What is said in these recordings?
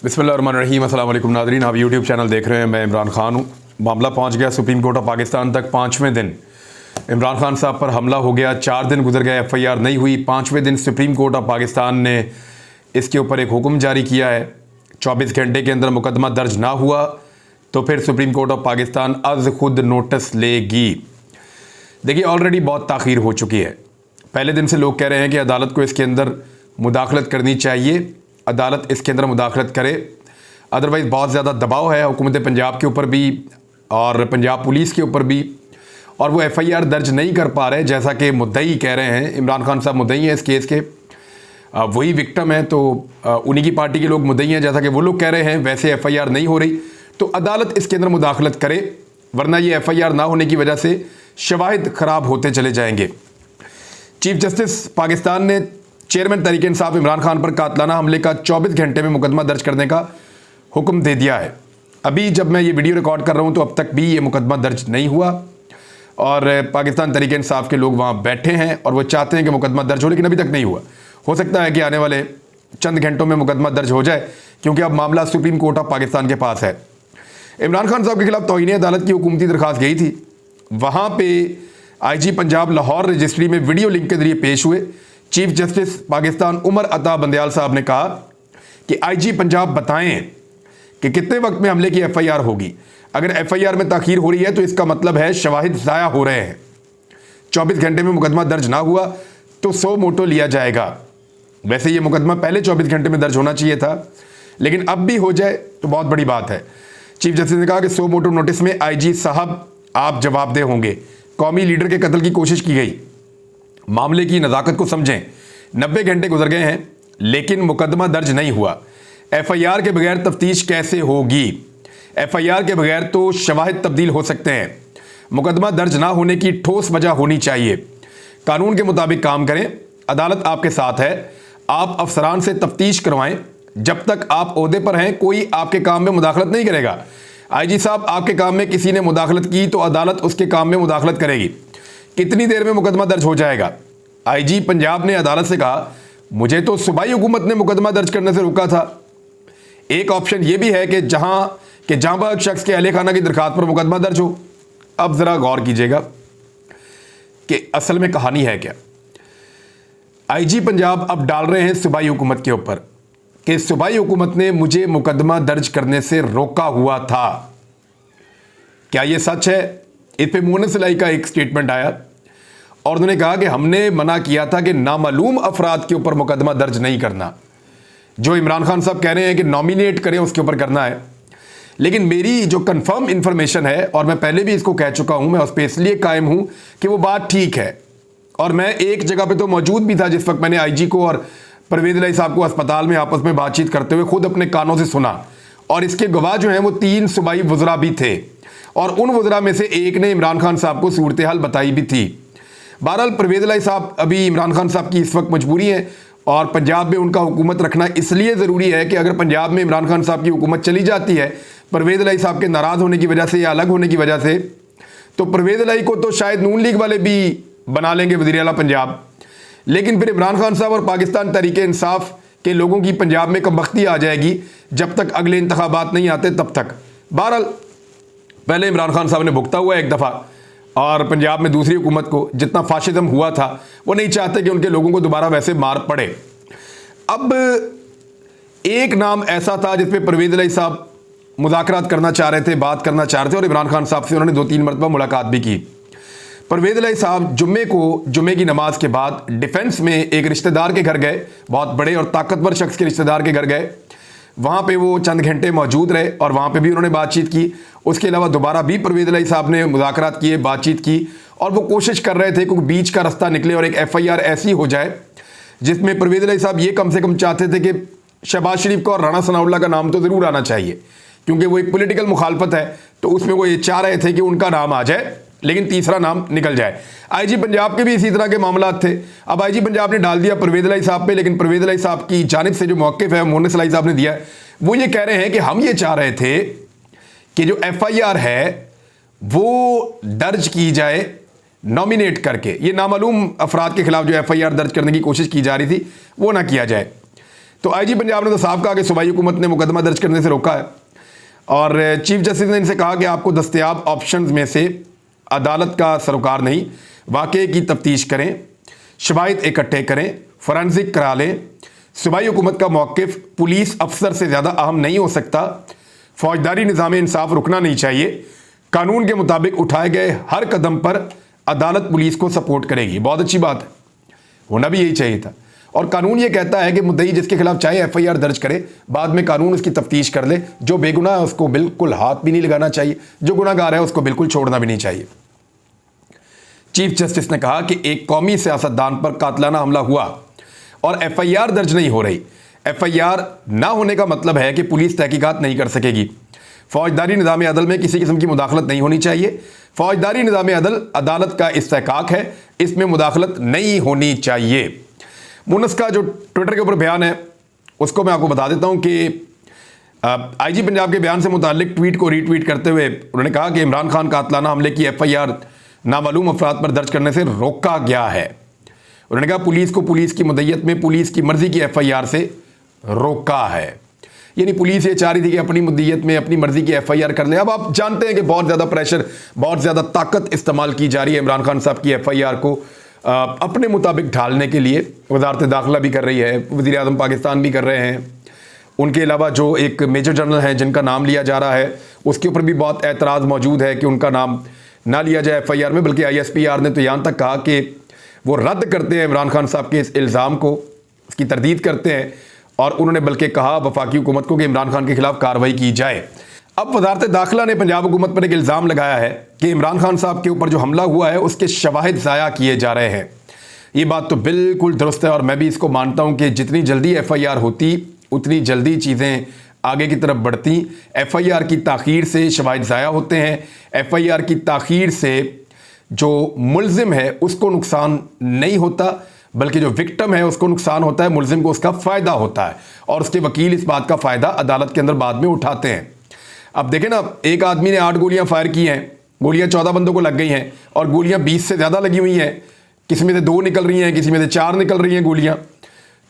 बिस्मिल्लाहिर्रहमानिर्रहीम। अस्सलाम वालेकुम नाज़रीन, आप यूट्यूब चैनल देख रहे हैं। मैं इमरान खान हूँ। मामला पहुँच गया सुप्रीम कोर्ट ऑफ पाकिस्तान तक। 5वें दिन इमरान खान साहब पर हमला हो गया। 4 दिन गुजर गए, FIR नहीं हुई। 5वें दिन सुप्रीम कोर्ट ऑफ पाकिस्तान ने इसके ऊपर एक हुक्म जारी किया है। 24 घंटे के अंदर मुकदमा दर्ज ना हुआ तो फिर सुप्रीम कोर्ट ऑफ पाकिस्तान अज़ खुद नोटिस लेगी। देखिए, ऑलरेडी बहुत ताख़ीर हो चुकी है। पहले दिन से लोग कह रहे हैं कि अदालत को इसके अंदर मुदाखलत करनी चाहिए, अदालत इसके अंदर मुदाखलत करे, अदरवाइज़ बहुत ज़्यादा दबाव है हुकूमत पंजाब के ऊपर भी और पंजाब पुलिस के ऊपर भी, और वो FIR दर्ज नहीं कर पा रहे। जैसा कि मुद्दई कह रहे हैं, इमरान खान साहब मुद्दई हैं इस केस के, वही विक्टिम है, तो उन्हीं की पार्टी के लोग मुद्दई हैं। जैसा कि वो लोग कह रहे हैं वैसे FIR नहीं हो रही तो अदालत इसके अंदर मुदाखलत करे, वरना ये FIR ना होने की वजह से शवाहिद ख़राब होते चले जाएंगे। चीफ जस्टिस पाकिस्तान ने चेयरमैन तहरीक इंसाफ इमरान खान पर कातलाना हमले का 24 घंटे में मुकदमा दर्ज करने का हुक्म दे दिया है। अभी जब मैं ये वीडियो रिकॉर्ड कर रहा हूँ तो अब तक भी ये मुकदमा दर्ज नहीं हुआ और पाकिस्तान तहरीक इंसाफ के लोग वहाँ बैठे हैं और वो चाहते हैं कि मुकदमा दर्ज हो, लेकिन अभी तक नहीं हुआ। हो सकता है कि आने वाले चंद घंटों में मुकदमा दर्ज हो जाए, क्योंकि अब मामला सुप्रीम कोर्ट ऑफ पाकिस्तान के पास है। इमरान खान साहब के खिलाफ तौहीन अदालत की हुकूमती दरख्वास्त गई थी। वहाँ पर IG पंजाब लाहौर रजिस्ट्री में वीडियो लिंक के जरिए पेश हुए। चीफ जस्टिस पाकिस्तान उमर अता बंदयाल साहब ने कहा कि IG पंजाब बताएं कि कितने वक्त में हमले की FIR होगी। अगर FIR में ताख़ीर हो रही है तो इसका मतलब है शवाहिद ज़ाया हो रहे हैं। 24 घंटे में मुकदमा दर्ज ना हुआ तो सो मोटो लिया जाएगा। वैसे ये मुकदमा पहले 24 घंटे में दर्ज होना चाहिए था, लेकिन अब भी हो जाए तो बहुत बड़ी बात है। चीफ जस्टिस ने कहा कि सो मोटो नोटिस में IG साहब आप जवाबदेह होंगे। कौमी लीडर के कत्ल की कोशिश की गई, मामले की नज़ाकत को समझें। 90 घंटे गुजर गए हैं लेकिन मुकदमा दर्ज नहीं हुआ। FIR के बगैर तफ्तीश कैसे होगी? FIR के बगैर तो शवाहिद तब्दील हो सकते हैं। मुकदमा दर्ज ना होने की ठोस वजह होनी चाहिए। कानून के मुताबिक काम करें, अदालत आपके साथ है। आप अफसरान से तफ्तीश करवाएं। जब तक आप ओहदे पर हैं कोई आपके काम में मुदाखलत नहीं करेगा। IG साहब आपके काम में किसी ने मुदाखलत की तो अदालत उसके काम में मुदाखलत करेगी। कितनी देर में मुकदमा दर्ज हो जाएगा? IG पंजाब ने अदालत से कहा, मुझे तो सूबाई हुकूमत ने मुकदमा दर्ज करने से रोका था। एक ऑप्शन यह भी है कि जांबाज शख्स के अहले खाना की दरखास्त पर मुकदमा दर्ज हो। अब ज़रा गौर कीजिएगा कि असल में कहानी है क्या। IG पंजाब अब डाल रहे हैं सूबाई हुकूमत के ऊपर कि सूबाई हुकूमत ने मुझे मुकदमा दर्ज करने से रोका हुआ था। क्या यह सच है? इस पर मोहन सिलाई का एक स्टेटमेंट आया और उन्होंने कहा कि हमने मना किया था कि नामालूम अफराद के ऊपर मुकदमा दर्ज नहीं करना। जो इमरान खान साहब कह रहे हैं कि नॉमिनेट करें उसके ऊपर करना है, लेकिन मेरी जो कंफर्म इंफॉर्मेशन है, और मैं पहले भी इसको कह चुका हूं, मैं उस पर इसलिए कायम हूं कि वो बात ठीक है। और मैं एक जगह पे तो मौजूद भी था जिस वक्त मैंने IG को और परवेज़ इलाही साहब को अस्पताल में आपस में बातचीत करते हुए खुद अपने कानों से सुना, और इसके गवाह जो हैं वो 3 सूबाई वज़रा भी थे, और उन वज़रा में से एक ने इमरान खान साहब को सूरत हाल बताई भी थी। बहरहाल परवेज़ इलाही साहब अभी इमरान खान साहब की इस वक्त मजबूरी है और पंजाब में उनका हुकूमत रखना इसलिए ज़रूरी है कि अगर पंजाब में इमरान खान साहब की हुकूमत चली जाती है परवेज़ इलाही साहब के नाराज़ होने की वजह से या अलग होने की वजह से, तो परवेज़ इलाही को तो शायद नून लीग वाले भी बना लेंगे वज़ीर आला पंजाब, लेकिन फिर इमरान खान साहब और पाकिस्तान तहरीक इंसाफ के लोगों की पंजाब में कमबख्ती आ जाएगी जब तक अगले इंतखाबात नहीं आते तब तक। बहरहाल पहले इमरान खान साहब ने भुगता हुआ एक दफ़ा, और पंजाब में दूसरी हुकूमत को जितना फाशिज्म हुआ था वो नहीं चाहते कि उनके लोगों को दोबारा वैसे मार पड़े। अब एक नाम ऐसा था जिस पे परवेज़ इलाही साहब मुज़ाकरात करना चाह रहे थे, बात करना चाह रहे थे, और इमरान खान साहब से उन्होंने 2-3 मरतबा मुलाकात भी की। परवेज़ इलाही साहब जुम्मे की नमाज के बाद डिफेंस में एक रिश्तेदार के घर गए, बहुत बड़े और ताकतवर शख्स के रिश्तेदार के घर गए। वहाँ पे वो चंद घंटे मौजूद रहे और वहाँ पे भी उन्होंने बातचीत की। उसके अलावा दोबारा भी परवेज़ इलाही साहब ने मुज़ाकरात किए, बातचीत की, और वो कोशिश कर रहे थे कि बीच का रास्ता निकले और एक FIR ऐसी हो जाए जिसमें परवेज़ इलाही साहब ये कम से कम चाहते थे कि शहबाज शरीफ का और राणा सनाउल्लाह का नाम तो ज़रूर आना चाहिए, क्योंकि वो एक पॉलिटिकल मुखालफत है, तो उसमें वो ये चाह रहे थे कि उनका नाम आ जाए लेकिन तीसरा नाम निकल जाए। IG पंजाब के भी इसी तरह के मामला थे। अब IG पंजाब ने डाल दिया परवेज़ इलाही साहब पे, लेकिन परवेज़ इलाही साहब की जानिब से जो मौक़िफ़ है मोहन सिलाई साहब ने दिया है, वो ये कह रहे हैं कि हम ये चाह रहे थे कि जो FIR है वो दर्ज की जाए नॉमिनेट करके। ये नामालूम अफराद के खिलाफ जो FIR दर्ज करने की कोशिश की जा रही थी वो ना किया जाए। तो आईजी पंजाब ने तो साफ कहा कि सूबाई हुकूमत ने मुकदमा दर्ज करने से रोका है और चीफ जस्टिस ने इनसे कहा कि आपको दस्तयाब ऑप्शंस में से अदालत का सरोकार नहीं, वाकये की तफ्तीश करें, शवाहिद इकट्ठे करें, फॉरेंसिक करा लें। सूबाई हुकूमत का मौक़िफ़ पुलिस अफसर से ज़्यादा अहम नहीं हो सकता। फौजदारी निज़ाम इंसाफ रुकना नहीं चाहिए। कानून के मुताबिक उठाए गए हर कदम पर अदालत पुलिस को सपोर्ट करेगी। बहुत अच्छी बात है, होना भी यही चाहिए था। और कानून ये कहता है कि मुद्दई जिसके खिलाफ चाहे एफआईआर दर्ज करे, बाद में कानून उसकी तफ्तीश कर ले। जो बेगुनाह है उसको बिल्कुल हाथ भी नहीं लगाना चाहिए, जो गुनाहगार है उसको बिल्कुल छोड़ना भी नहीं चाहिए। चीफ जस्टिस ने कहा कि एक कौमी सियासतदान पर कातलाना हमला हुआ और एफआईआर दर्ज नहीं हो रही। एफआईआर ना होने का मतलब है कि पुलिस तहकीकात नहीं कर सकेगी। फौजदारी निज़ाम अदल में किसी किस्म की मुदाखलत नहीं होनी चाहिए। फौजदारी निज़ाम अदल अदालत का इस्तेहकाक है, इसमें मुदाखलत नहीं होनी चाहिए। मुनस का जो ट्विटर के ऊपर बयान है उसको मैं आपको बता देता हूं कि आईजी पंजाब के बयान से मुताल्लिक ट्वीट को रीट्वीट करते हुए उन्होंने कहा कि इमरान खान कातलाना हमले की एफआईआर नामालूम अफराद पर दर्ज करने से रोका गया है। उन्होंने कहा पुलिस को पुलिस की मुद्दत में पुलिस की मर्जी की एफआईआर से रोका है। यानी पुलिस ये चाह रही थी कि अपनी मुद्दत में अपनी मर्जी की एफआईआर कर ले। अब आप जानते हैं कि बहुत ज़्यादा प्रेशर, बहुत ज़्यादा ताकत इस्तेमाल की जा रही है इमरान खान साहब की एफआईआर को अपने मुताबिक ढालने के लिए। वजारत दाखिला भी कर रही है, वज़ीर आज़म पाकिस्तान भी कर रहे हैं। उनके अलावा जो एक मेजर जनरल हैं जिनका नाम लिया जा रहा है उसके ऊपर भी बहुत एतराज़ मौजूद है कि उनका नाम ना लिया जाए एफआईआर में। बल्कि ISPR ने तो यहाँ तक कहा कि वो रद्द करते हैं इमरान खान साहब के इस इल्ज़ाम को, उसकी तरदीद करते हैं। और उन्होंने बल्कि कहा वफाकी हुकूमत को कि इमरान खान के खिलाफ कार्रवाई की जाए। अब वजारत दाखिला ने पंजाब हुकूमत पर एक इल्ज़ाम लगाया है कि इमरान खान साहब के ऊपर जो हमला हुआ है उसके शवाहिद ज़ाया किए जा रहे हैं। ये बात तो बिल्कुल दुरुस्त है और मैं भी इसको मानता हूँ कि जितनी जल्दी एफआईआर होती उतनी जल्दी चीज़ें आगे की तरफ बढ़ती। एफआईआर की ताख़ीर से शवाहिद ज़ाया होते हैं। एफआईआर की ताख़ीर से जो मुल्ज़िम है उसको नुकसान नहीं होता, बल्कि जो विक्टिम है उसको नुकसान होता है, मुल्ज़िम को उसका फ़ायदा होता है और उसके वकील इस बात का फ़ायदा अदालत के अंदर बाद में उठाते हैं। अब देखें ना, एक आदमी ने 8 गोलियां फायर की हैं, गोलियां 14 बंदों को लग गई हैं और गोलियां 20 से ज़्यादा लगी हुई हैं। किसी में से 2 निकल रही हैं, किसी में से 4 निकल रही हैं गोलियां।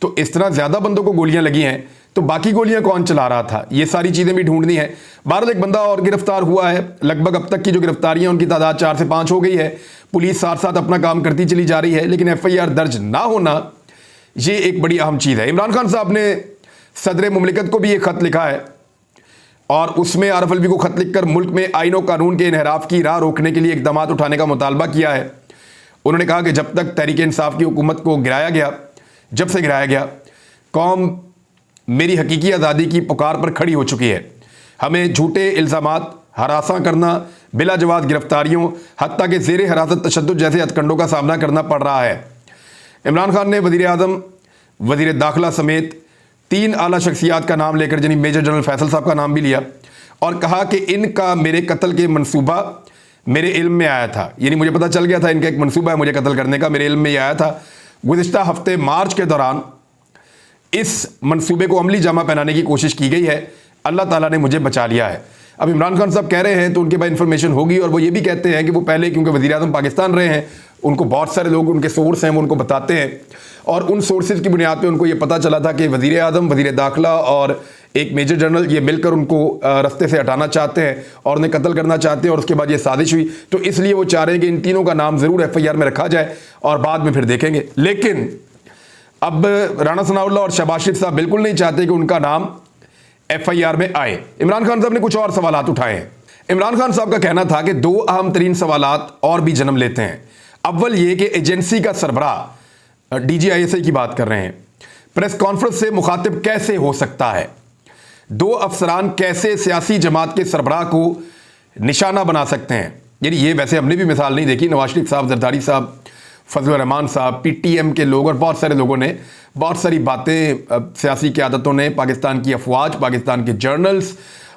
तो इस तरह ज़्यादा बंदों को गोलियां लगी हैं, तो बाकी गोलियां कौन चला रहा था, ये सारी चीज़ें भी ढूंढनी है। बहरहाल एक बंदा और गिरफ्तार हुआ है। लगभग अब तक की जो गिरफ्तारियां उनकी तादाद 4 से 5 हो गई है। पुलिस साथ साथ अपना काम करती चली जा रही है, लेकिन एफआईआर दर्ज ना होना ये एक बड़ी अहम चीज़ है। इमरान खान साहब ने सदर मुमलिकत को भी एक ख़त लिखा है और उसमें आरफ अलवी को ख़त लिखकर मुल्क में आईन और कानून के इनहराफ की राह रोकने के लिए इक़दाम उठाने का मुतालबा किया है। उन्होंने कहा कि जब तक तहरीक इंसाफ की हुकूमत को गिराया गया, जब से गिराया गया, कौम मेरी हकीकी आज़ादी की पुकार पर खड़ी हो चुकी है। हमें झूठे इल्ज़ामात, हरासा करना, बिला जवाब गिरफ्तारियों, हत्ता के ज़ेरे हिरासत तशद्दुद जैसे हथकंडों का सामना करना पड़ रहा है। इमरान खान ने वज़ीर आज़म, वज़ीर दाखिला समेत 3 आला शख्सियात का नाम लेकर, यानी मेजर जनरल फैसल साहब का नाम भी लिया और कहा कि इनका मेरे कत्ल के मंसूबा मेरे इल्म में आया था। यानी मुझे पता चल गया था इनका एक मंसूबा है मुझे कत्ल करने का, मेरे इल्म में आया था। गुज़िश्ता हफ्ते मार्च के दौरान इस मंसूबे को अमली जामा पहनाने की कोशिश की गई है। अल्लाह ताला ने मुझे बचा लिया है। अब इमरान खान साहब कह रहे हैं तो उनके पास इन्फॉर्मेशन होगी और वो ये भी कहते हैं कि वो पहले, क्योंकि वज़ीर आज़म पाकिस्तान रहे हैं, उनको बहुत सारे लोग, उनके सोर्स हैं, वो उनको बताते हैं और उन सोर्सेज की बुनियाद पे उनको ये पता चला था कि वज़ीर आज़म, वज़ीर दाखिला और एक मेजर जनरल ये मिलकर उनको रास्ते से हटाना चाहते हैं और उन्हें कत्ल करना चाहते हैं और उसके बाद ये साजिश हुई। तो इसलिए वो चाह रहे हैं कि इन तीनों का नाम ज़रूर एफआईआर में रखा जाए और बाद में फिर देखेंगे। लेकिन अब राणा सनाउल्लाह और शहबाज शरीफ साहब बिल्कुल नहीं चाहते कि उनका नाम एफआईआर में आए। इमरान खान साहब ने कुछ और सवालात उठाए हैं। इमरान खान साहब का कहना था कि 2 अहम तरीन सवालात और भी जन्म लेते हैं। अव्वल ये कि एजेंसी का सरबराह DGISI की बात कर रहे हैं, प्रेस कॉन्फ्रेंस से मुखातिब कैसे हो सकता है? 2 अफसरान कैसे सियासी जमात के सरबराह को निशाना बना सकते हैं? यानी ये वैसे हमने भी मिसाल नहीं देखी, नवाज शरीफ साहब, जरदारी साहब, फजलुर रहमान साहब, PTM के लोग और बहुत सारे लोगों ने बहुत सारी बातें, सियासी क़यादतों ने पाकिस्तान की अफवाज, पाकिस्तान के जर्नल्स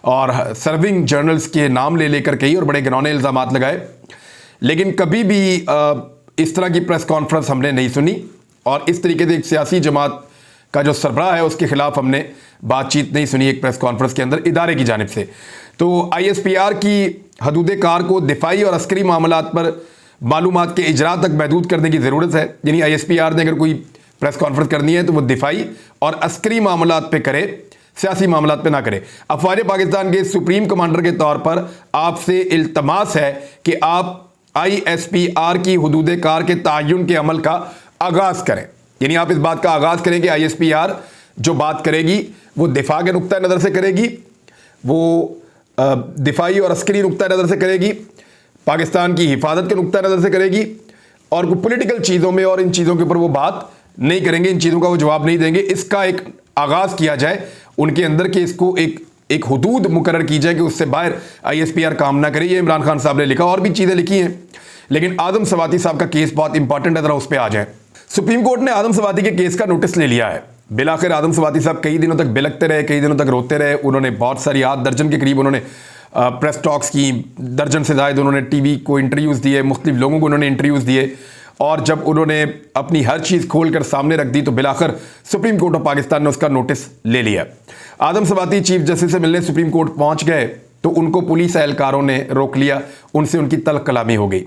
और सर्विंग जर्नल्स के नाम ले लेकर कही और बड़े घिनौने इल्ज़ामात लगाए। लेकिन कभी भी इस तरह की प्रेस कॉन्फ्रेंस हमने नहीं सुनी और इस तरीके से एक सियासी जमात का जो सरबराह है उसके खिलाफ हमने बातचीत नहीं सुनी एक प्रेस कॉन्फ्रेंस के अंदर इदारे की जानिब से। तो ISPR की हदूद कार को दिफाई और अस्करी मामलात पर मालूमात के इजरा तक महदूद करने की ज़रूरत है। यानी ISPR ने अगर कोई प्रेस कॉन्फ्रेंस करनी है तो वो दिफाई और अस्करी मामलात पे करे, सियासी मामलात पे ना करे। अफवाज पाकिस्तान के सुप्रीम कमांडर के तौर पर आपसे इल्तमास है कि आप ISPR की हुदूद कार के तयन के अमल का आगाज करें। यानी आप इस बात का आगाज करें कि ISPR जो बात करेगी वो दिफा के नुक्ता नज़र से करेगी, वो दिफाई और अस्करी नुक्ता नज़र से करेगी, पाकिस्तान की हिफाजत के नुक्ता नज़र से करेगी, और पॉलिटिकल चीज़ों में और इन चीज़ों के ऊपर वो बात नहीं करेंगे, इन चीज़ों का वो जवाब नहीं देंगे। इसका एक आगाज़ किया जाए उनके अंदर कि इसको एक हुदूद मुकर्रर की जाए कि उससे बाहर ISPR काम ना करे। ये इमरान खान साहब ने लिखा, और भी चीज़ें लिखी हैं, लेकिन आदम सवाती साहब का केस बहुत इंपॉर्टेंट है, ज़रा उस पर आ जाए। सुप्रीम कोर्ट ने आदम सवाती के केस का नोटिस ले लिया है। बिलाखिर आदम सवाती साहब कई दिनों तक बिलखते रहे, कई दिनों तक रोते रहे। उन्होंने बहुत सारी आध दर्जन के करीब उन्होंने प्रेस टॉक्स की, दर्जन से ज़ायद उन्होंने TV को इंटरव्यूज़ दिए, मुख्तलिफ लोगों को उन्होंने इंटरव्यूज़ दिए, और जब उन्होंने अपनी हर चीज़ खोल कर सामने रख दी तो बिलाखिर सुप्रीम कोर्ट ऑफ पाकिस्तान ने उसका नोटिस ले लिया। आदम सवाती चीफ जस्टिस से मिलने सुप्रीम कोर्ट पहुंच गए तो उनको पुलिस एहलकारों ने रोक लिया, उनसे उनकी तल्ख कलामी हो गई।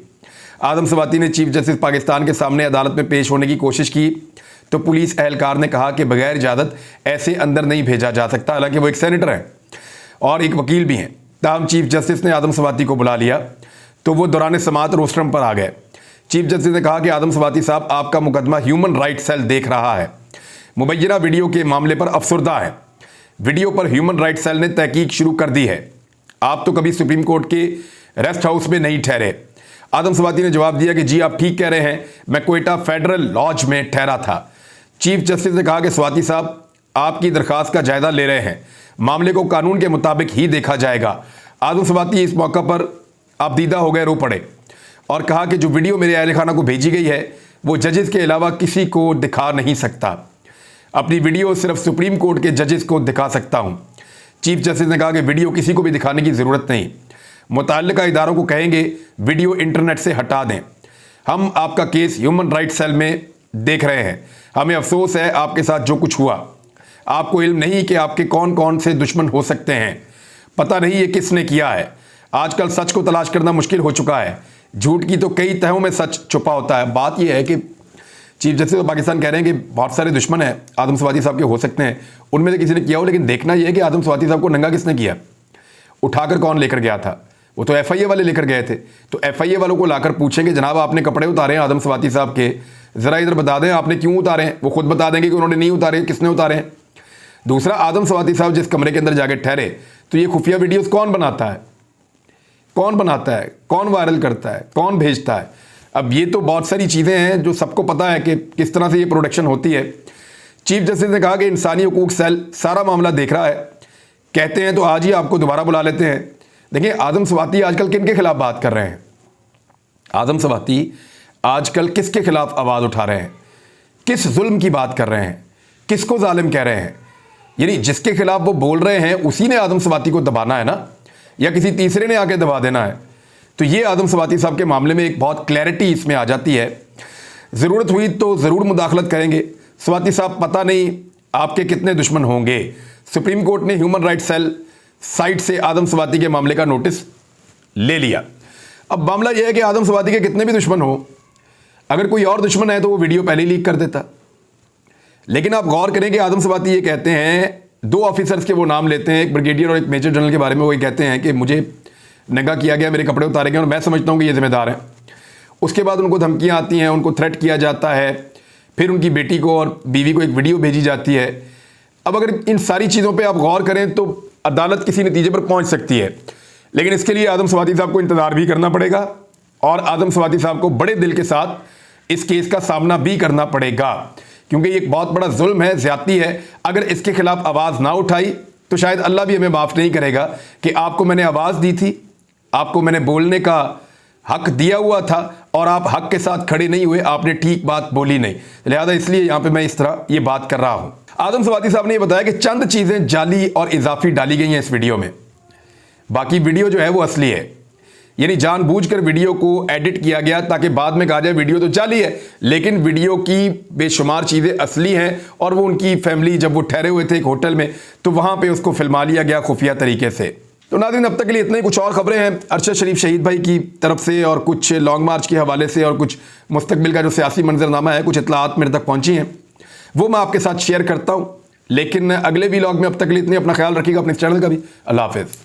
आदम सवाती ने चीफ जस्टिस पाकिस्तान के सामने अदालत में पेश होने की कोशिश की तो पुलिस एहलकार ने कहा कि बगैर इजाज़त ऐसे अंदर नहीं भेजा जा सकता, हालांकि वो एक सेनेटर हैं और एक वकील भी हैं। ताहम चीफ जस्टिस ने आदम सवाती को बुला लिया तो वो दौरान समाअत रोस्ट्रम पर आ गए। चीफ जस्टिस ने कहा कि आदम सवाती साहब, आपका मुकदमा ह्यूमन राइट्स सेल देख रहा है, मुबैना वीडियो के मामले पर अफसरदा है, वीडियो पर ह्यूमन राइट्स सेल ने तहकीक शुरू कर दी है, आप तो कभी सुप्रीम कोर्ट के रेस्ट हाउस में नहीं ठहरे। आदम सवाती ने जवाब दिया कि जी आप ठीक कह रहे हैं, मैं क्वेटा फेडरल लॉज में ठहरा था। चीफ जस्टिस ने कहा कि सवाती साहब, आपकी दरखास्त का जायजा ले रहे हैं, मामले को कानून के मुताबिक ही देखा जाएगा। आदम सवाती इस मौका पर आपदीदा हो गए, रो पड़े और कहा कि जो वीडियो मेरे अहल खाना को भेजी गई है वो जजेस के अलावा किसी को दिखा नहीं सकता, अपनी वीडियो सिर्फ सुप्रीम कोर्ट के जजेस को दिखा सकता हूं। चीफ जस्टिस ने कहा कि वीडियो किसी को भी दिखाने की ज़रूरत नहीं, मुतल्लिका इदारों को कहेंगे वीडियो इंटरनेट से हटा दें। हम आपका केस ह्यूमन राइट्स सेल में देख रहे हैं, हमें अफसोस है आपके साथ जो कुछ हुआ। आपको इल्म नहीं कि आपके कौन कौन से दुश्मन हो सकते हैं, पता नहीं ये किसने किया है। आजकल सच को तलाश करना मुश्किल हो चुका है, झूठ की तो कई तहों में सच छुपा होता है। बात यह है कि चीफ जस्टिस ऑफ पाकिस्तान कह रहे हैं कि बहुत सारे दुश्मन हैं आदम सवाती साहब के, हो सकते हैं उनमें से किसी ने किया हो, लेकिन देखना यह है कि आदम सवाती साहब को नंगा किसने किया, उठाकर कौन लेकर गया था। वो तो FIA वाले लेकर गए थे, तो FIA वालों को लाकर पूछेंगे जनाब आपने कपड़े उतारे हैं आदम सवाती साहब के, ज़रा इधर बता दें आपने क्यों उतारे हैं। वो खुद बता देंगे कि उन्होंने नहीं उतारे, किसने उतारे हैं। दूसरा, आदम सवाती साहब जिस कमरे के अंदर जाके ठहरे तो ये खुफिया वीडियोस कौन बनाता है, कौन बनाता है, कौन वायरल करता है, कौन भेजता है। अब ये तो बहुत सारी चीज़ें हैं जो सबको पता है कि किस तरह से ये प्रोडक्शन होती है। चीफ जस्टिस ने कहा कि इंसानी हुकूक सेल सारा मामला देख रहा है, कहते हैं तो आज ही आपको दोबारा बुला लेते हैं। देखिए आदम सवाती आजकल किन के खिलाफ बात कर रहे हैं, आदम सवाती आजकल किसके खिलाफ आवाज़ उठा रहे हैं, किस जुल्म की बात कर रहे हैं, किसको जालिम कह रहे हैं। यानी जिसके खिलाफ वो बोल रहे हैं उसी ने आदम सवाती को दबाना है ना, या किसी तीसरे ने आके दबा देना है। तो ये आदम सवाती साहब के मामले में एक बहुत क्लैरिटी इसमें आ जाती है। ज़रूरत हुई तो ज़रूर मुदाखलत करेंगे सवाती साहब, पता नहीं आपके कितने दुश्मन होंगे। सुप्रीम कोर्ट ने ह्यूमन राइट्स सेल साइट से आदम सवाती के मामले का नोटिस ले लिया। अब मामला यह है कि आदम सवाती के कितने भी दुश्मन हो, अगर कोई और दुश्मन है तो वो वीडियो पहले ही लीक कर देता। लेकिन आप गौर करें कि आदम सवाती ये कहते हैं, दो ऑफिसर्स के वो नाम लेते हैं, एक ब्रिगेडियर और एक मेजर जनरल के बारे में वो ये कहते हैं कि मुझे नंगा किया गया, मेरे कपड़े उतारे गए और मैं समझता हूँ कि ये जिम्मेदार हैं। उसके बाद उनको धमकियाँ आती हैं, उनको थ्रेट किया जाता है, फिर उनकी बेटी को और बीवी को एक वीडियो भेजी जाती है। अब अगर इन सारी चीज़ों पर आप गौर करें तो अदालत किसी नतीजे पर पहुँच सकती है, लेकिन इसके लिए आदम सवाती साहब को इंतज़ार भी करना पड़ेगा और आदम सवाती साहब को बड़े दिल के साथ इस केस का सामना भी करना पड़ेगा, क्योंकि ये एक बहुत बड़ा जुल्म है, ज़्यादती है। अगर इसके खिलाफ आवाज़ ना उठाई तो शायद अल्लाह भी हमें माफ़ नहीं करेगा कि आपको मैंने आवाज़ दी थी, आपको मैंने बोलने का हक दिया हुआ था और आप हक के साथ खड़े नहीं हुए, आपने ठीक बात बोली नहीं, लिहाजा इसलिए यहाँ पे मैं इस तरह ये बात कर रहा हूँ। आदम सवाती साहब ने ये बताया कि चंद चीज़ें जाली और इजाफी डाली गई हैं इस वीडियो में, बाकी वीडियो जो है वो असली है। यानी जानबूझकर वीडियो को एडिट किया गया ताकि बाद में कहा जाए वीडियो तो जाली है, लेकिन वीडियो की बेशुमार चीज़ें असली हैं। और वो उनकी फैमिली जब वो ठहरे हुए थे एक होटल में तो वहाँ पे उसको फिल्मा लिया गया खुफिया तरीके से। तो नाज़रीन, अब तक के लिए इतने ही। कुछ और खबरें हैं अरशद शरीफ शहीद भाई की तरफ से और कुछ लॉन्ग मार्च के हवाले से और कुछ मुस्तकबिल का जो सियासी मंजरनामा है, कुछ इतलात मेरे तक पहुँची हैं। वो मैं आपके साथ शेयर करता हूँ। लेकिन अगले व्लॉग में अब तक के लिए इतने, अपना ख्याल रखिएगा, अपने चैनल का भी। अल्लाह हाफिज़।